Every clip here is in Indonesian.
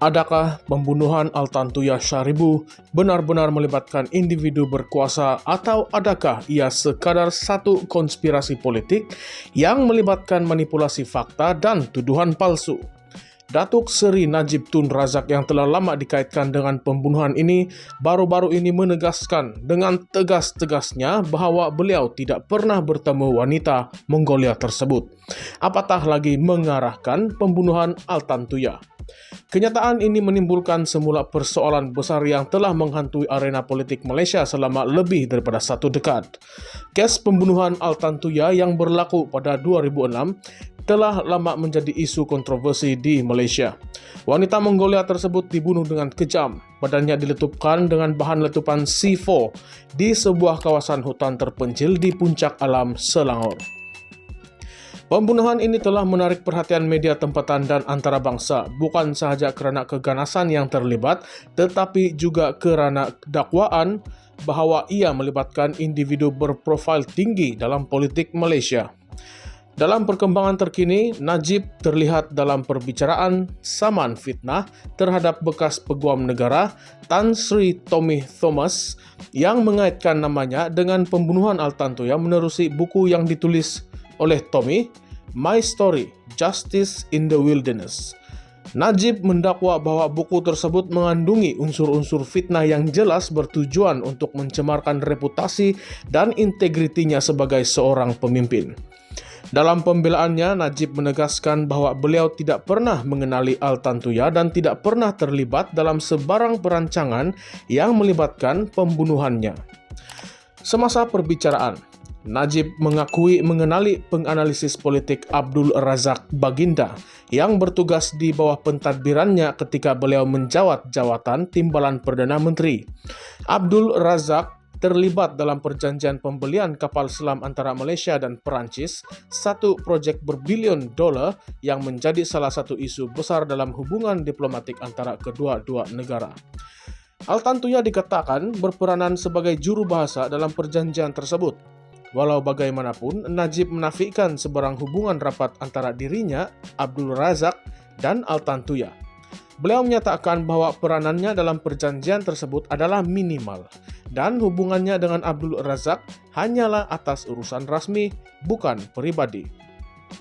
Adakah pembunuhan Altantuya Syaribu benar-benar melibatkan individu berkuasa atau adakah ia sekadar satu konspirasi politik yang melibatkan manipulasi fakta dan tuduhan palsu? Datuk Seri Najib Tun Razak yang telah lama dikaitkan dengan pembunuhan ini baru-baru ini menegaskan dengan tegas-tegasnya bahawa beliau tidak pernah bertemu wanita Mongolia tersebut. Apatah lagi mengarahkan pembunuhan Altantuya. Kenyataan ini menimbulkan semula persoalan besar yang telah menghantui arena politik Malaysia selama lebih daripada satu dekad. Kes pembunuhan Altantuya yang berlaku pada 2006 telah lama menjadi isu kontroversi di Malaysia. Wanita Mongolia tersebut dibunuh dengan kejam. Badannya diletupkan dengan bahan letupan C4 di sebuah kawasan hutan terpencil di puncak alam Selangor. Pembunuhan ini telah menarik perhatian media tempatan dan antarabangsa, bukan sahaja kerana keganasan yang terlibat, tetapi juga kerana dakwaan bahawa ia melibatkan individu berprofil tinggi dalam politik Malaysia. Dalam perkembangan terkini, Najib terlihat dalam perbicaraan saman fitnah terhadap bekas peguam negara Tan Sri Tommy Thomas yang mengaitkan namanya dengan pembunuhan Altantuya menerusi buku yang ditulis oleh Tommy, My Story, Justice in the Wilderness. Najib mendakwa bahwa buku tersebut mengandungi unsur-unsur fitnah yang jelas bertujuan untuk mencemarkan reputasi dan integritinya sebagai seorang pemimpin. Dalam pembelaannya, Najib menegaskan bahwa beliau tidak pernah mengenali Altantuya dan tidak pernah terlibat dalam sebarang perancangan yang melibatkan pembunuhannya. Semasa perbicaraan, Najib mengakui mengenali penganalisis politik Abdul Razak Baginda yang bertugas di bawah pentadbirannya ketika beliau menjawat jawatan Timbalan Perdana Menteri. Abdul Razak terlibat dalam perjanjian pembelian kapal selam antara Malaysia dan Perancis, satu projek berbilion dolar yang menjadi salah satu isu besar dalam hubungan diplomatik antara kedua-dua negara. Altantuya dikatakan berperanan sebagai juru bahasa dalam perjanjian tersebut. Walau bagaimanapun, Najib menafikan sebarang hubungan rapat antara dirinya, Abdul Razak, dan Altantuya. Beliau menyatakan bahwa peranannya dalam perjanjian tersebut adalah minimal dan hubungannya dengan Abdul Razak hanyalah atas urusan rasmi, bukan pribadi.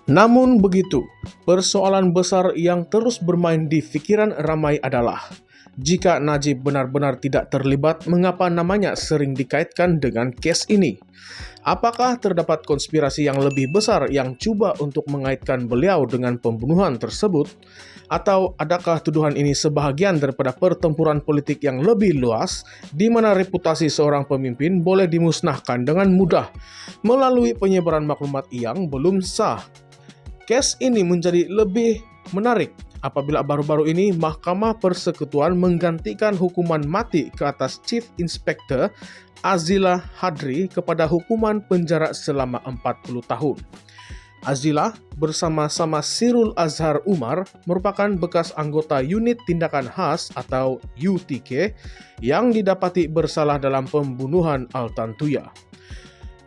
Namun begitu, persoalan besar yang terus bermain di fikiran ramai adalah jika Najib benar-benar tidak terlibat, mengapa namanya sering dikaitkan dengan kes ini? Apakah terdapat konspirasi yang lebih besar yang cuba untuk mengaitkan beliau dengan pembunuhan tersebut? Atau adakah tuduhan ini sebahagian daripada pertempuran politik yang lebih luas di mana reputasi seorang pemimpin boleh dimusnahkan dengan mudah melalui penyebaran maklumat yang belum sah? Kes ini menjadi lebih menarik apabila baru-baru ini Mahkamah Persekutuan menggantikan hukuman mati ke atas Chief Inspector Azila Hadri kepada hukuman penjara selama 40 tahun. Azila bersama-sama Sirul Azhar Umar merupakan bekas anggota Unit Tindakan Khas atau UTK yang didapati bersalah dalam pembunuhan Altantuya.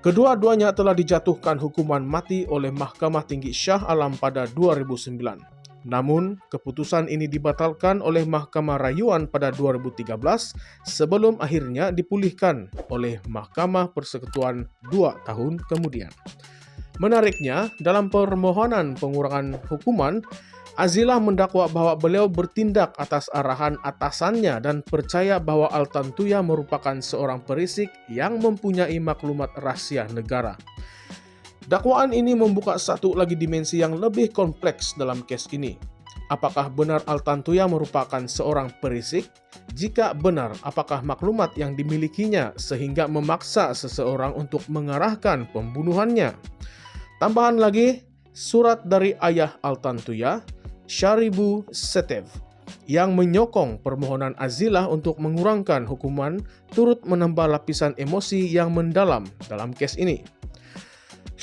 Kedua-duanya telah dijatuhkan hukuman mati oleh Mahkamah Tinggi Shah Alam pada 2009. Namun, keputusan ini dibatalkan oleh Mahkamah Rayuan pada 2013 sebelum akhirnya dipulihkan oleh Mahkamah Persekutuan 2 tahun kemudian. Menariknya, dalam permohonan pengurangan hukuman, Azilah mendakwa bahwa beliau bertindak atas arahan atasannya dan percaya bahwa Altantuya merupakan seorang perisik yang mempunyai maklumat rahsia negara. Dakwaan ini membuka satu lagi dimensi yang lebih kompleks dalam kes ini. Apakah benar Altantuya merupakan seorang perisik? Jika benar, apakah maklumat yang dimilikinya sehingga memaksa seseorang untuk mengarahkan pembunuhannya? Tambahan lagi, surat dari ayah Altantuya, Syaribu Setev, yang menyokong permohonan Azilah untuk mengurangkan hukuman turut menambah lapisan emosi yang mendalam dalam kes ini.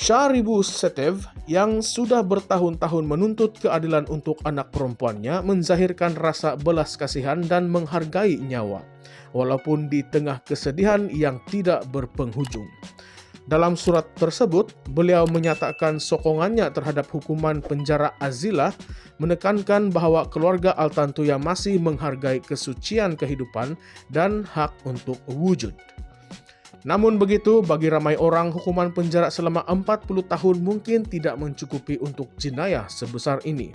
Syaribu Setev yang sudah bertahun-tahun menuntut keadilan untuk anak perempuannya menzahirkan rasa belas kasihan dan menghargai nyawa, walaupun di tengah kesedihan yang tidak berpenghujung. Dalam surat tersebut, beliau menyatakan sokongannya terhadap hukuman penjara Azila, menekankan bahwa keluarga Altantuya masih menghargai kesucian kehidupan dan hak untuk wujud. Namun begitu, bagi ramai orang, hukuman penjara selama 40 tahun mungkin tidak mencukupi untuk jenayah sebesar ini.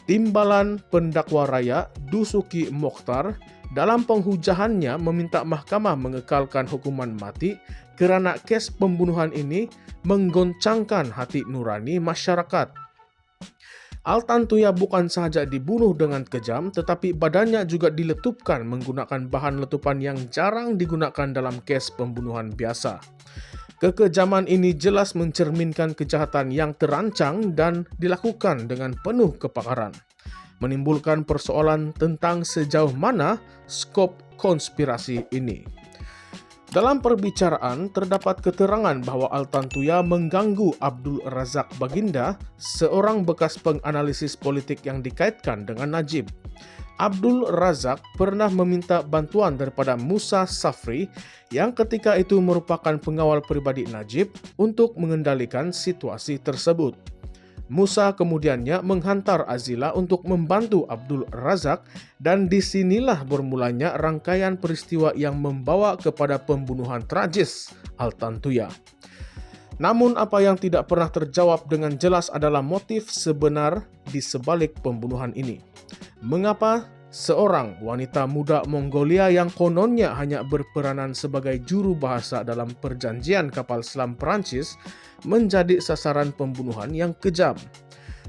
Timbalan Pendakwa Raya Dusuki Mokhtar dalam penghujahannya meminta mahkamah mengekalkan hukuman mati kerana kes pembunuhan ini menggoncangkan hati nurani masyarakat. Altantuya bukan sahaja dibunuh dengan kejam, tetapi badannya juga diletupkan menggunakan bahan letupan yang jarang digunakan dalam kes pembunuhan biasa. Kekejaman ini jelas mencerminkan kejahatan yang terancang dan dilakukan dengan penuh kepakaran, menimbulkan persoalan tentang sejauh mana skop konspirasi ini. Dalam perbicaraan, terdapat keterangan bahwa Altantuya mengganggu Abdul Razak Baginda, seorang bekas penganalisis politik yang dikaitkan dengan Najib. Abdul Razak pernah meminta bantuan daripada Musa Safri yang ketika itu merupakan pengawal pribadi Najib untuk mengendalikan situasi tersebut. Musa kemudiannya menghantar Azila untuk membantu Abdul Razak dan disinilah bermulanya rangkaian peristiwa yang membawa kepada pembunuhan tragis Altantuya. Namun apa yang tidak pernah terjawab dengan jelas adalah motif sebenar di sebalik pembunuhan ini. Mengapa seorang wanita muda Mongolia yang kononnya hanya berperanan sebagai juru bahasa dalam perjanjian kapal selam Perancis menjadi sasaran pembunuhan yang kejam?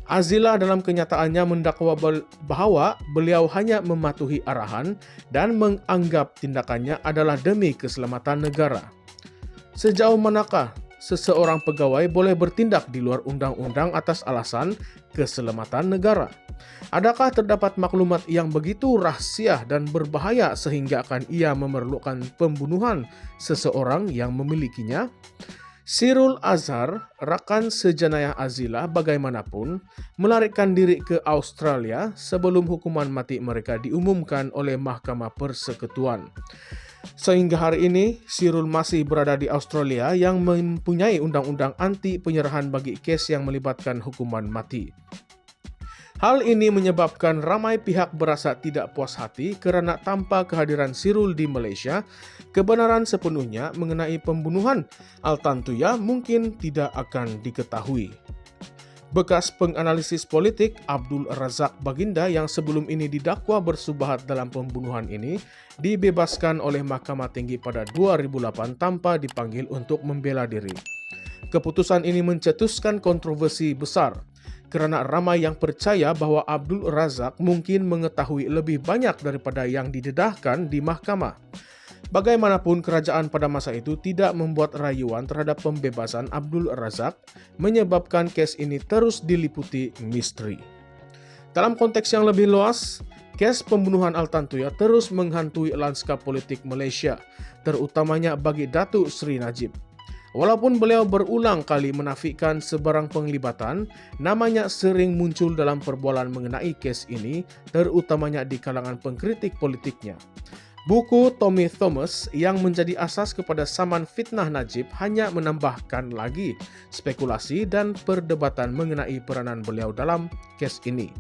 Azila dalam kenyataannya mendakwa bahwa beliau hanya mematuhi arahan dan menganggap tindakannya adalah demi keselamatan negara. Sejauh manakah seseorang pegawai boleh bertindak di luar undang-undang atas alasan keselamatan negara? Adakah terdapat maklumat yang begitu rahasia dan berbahaya sehingga akan ia memerlukan pembunuhan seseorang yang memilikinya? Sirul Azhar, rakan sejenayah Azila bagaimanapun, melarikan diri ke Australia sebelum hukuman mati mereka diumumkan oleh Mahkamah Persekutuan. Sehingga hari ini, Sirul masih berada di Australia yang mempunyai undang-undang anti penyerahan bagi kes yang melibatkan hukuman mati. Hal ini menyebabkan ramai pihak berasa tidak puas hati kerana tanpa kehadiran Sirul di Malaysia, kebenaran sepenuhnya mengenai pembunuhan Altantuya mungkin tidak akan diketahui. Bekas penganalisis politik Abdul Razak Baginda yang sebelum ini didakwa bersubahat dalam pembunuhan ini dibebaskan oleh Mahkamah Tinggi pada 2008 tanpa dipanggil untuk membela diri. Keputusan ini mencetuskan kontroversi besar kerana ramai yang percaya bahwa Abdul Razak mungkin mengetahui lebih banyak daripada yang didedahkan di mahkamah. Bagaimanapun, kerajaan pada masa itu tidak membuat rayuan terhadap pembebasan Abdul Razak, menyebabkan kes ini terus diliputi misteri. Dalam konteks yang lebih luas, kes pembunuhan Altantuya terus menghantui lanskap politik Malaysia, terutamanya bagi Datuk Seri Najib. Walaupun beliau berulang kali menafikan sebarang penglibatan, namanya sering muncul dalam perbualan mengenai kes ini, terutamanya di kalangan pengkritik politiknya. Buku Tommy Thomas yang menjadi asas kepada saman fitnah Najib hanya menambahkan lagi spekulasi dan perdebatan mengenai peranan beliau dalam kes ini.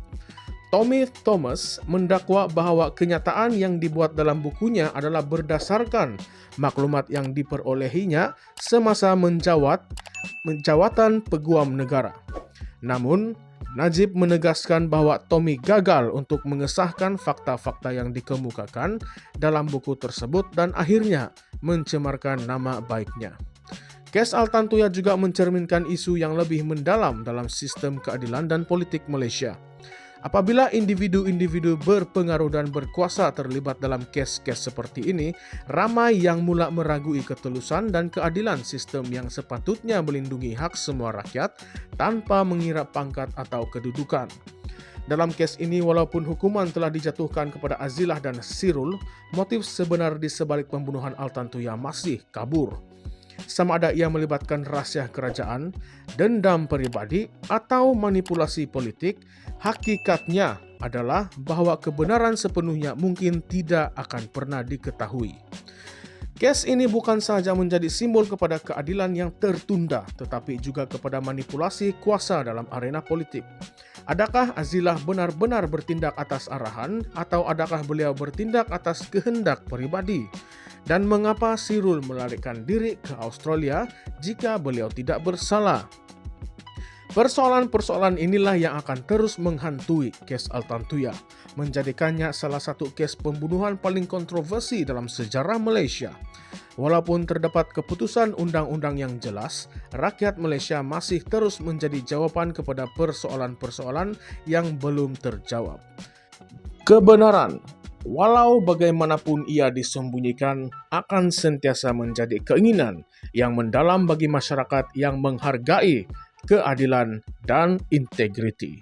Tommy Thomas mendakwa bahawa kenyataan yang dibuat dalam bukunya adalah berdasarkan maklumat yang diperolehinya semasa menjawatan peguam negara. Namun, Najib menegaskan bahawa Tommy gagal untuk mengesahkan fakta-fakta yang dikemukakan dalam buku tersebut dan akhirnya mencemarkan nama baiknya. Kes Altantuya juga mencerminkan isu yang lebih mendalam dalam sistem keadilan dan politik Malaysia. Apabila individu-individu berpengaruh dan berkuasa terlibat dalam kes-kes seperti ini, ramai yang mula meragui ketulusan dan keadilan sistem yang sepatutnya melindungi hak semua rakyat tanpa mengira pangkat atau kedudukan. Dalam kes ini, walaupun hukuman telah dijatuhkan kepada Azilah dan Sirul, motif sebenar di sebalik pembunuhan Altantuya masih kabur. Sama ada ia melibatkan rahsia kerajaan, dendam peribadi, atau manipulasi politik, hakikatnya adalah bahawa kebenaran sepenuhnya mungkin tidak akan pernah diketahui. Kes ini bukan sahaja menjadi simbol kepada keadilan yang tertunda, tetapi juga kepada manipulasi kuasa dalam arena politik. Adakah Azilah benar-benar bertindak atas arahan atau adakah beliau bertindak atas kehendak pribadi? Dan mengapa Sirul melarikan diri ke Australia jika beliau tidak bersalah? Persoalan-persoalan inilah yang akan terus menghantui kes Altantuya, menjadikannya salah satu kes pembunuhan paling kontroversi dalam sejarah Malaysia. Walaupun terdapat keputusan undang-undang yang jelas, rakyat Malaysia masih terus menjadi jawapan kepada persoalan-persoalan yang belum terjawab. Kebenaran, walau bagaimanapun ia disembunyikan, akan sentiasa menjadi keinginan yang mendalam bagi masyarakat yang menghargai keadilan dan integriti.